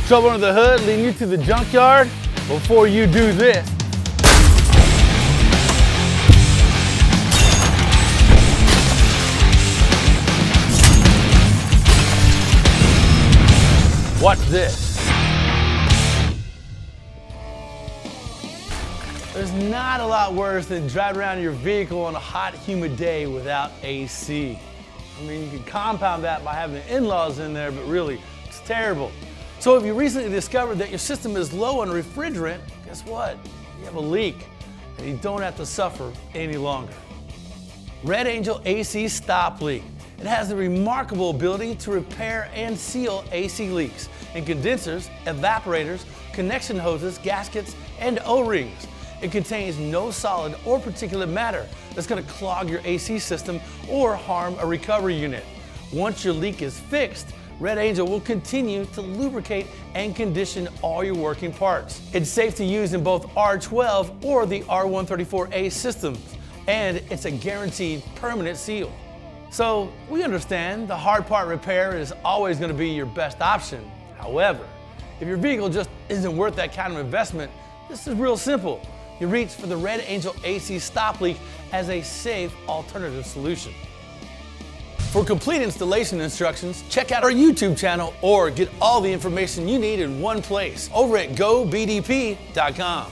Trouble under the hood leading you to the junkyard? Before you do this, watch this. There's not a lot worse than driving around your vehicle on a hot, humid day without AC. I mean, you can compound that by having the in-laws in there, but really, it's terrible. So if you recently discovered that your system is low on refrigerant, guess what? You have a leak, and you don't have to suffer any longer. Red Angel AC Stop Leak. It has the remarkable ability to repair and seal AC leaks in condensers, evaporators, connection hoses, gaskets, and O-rings. It contains no solid or particulate matter that's going to clog your AC system or harm a recovery unit. Once your leak is fixed, Red Angel will continue to lubricate and condition all your working parts. It's safe to use in both R12 or the R134A systems, and it's a guaranteed permanent seal. So we understand the hard part repair is always going to be your best option. However, if your vehicle just isn't worth that kind of investment, this is real simple. You reach for the Red Angel AC Stop Leak as a safe alternative solution. For complete installation instructions, check out our YouTube channel or get all the information you need in one place over at GoBDP.com.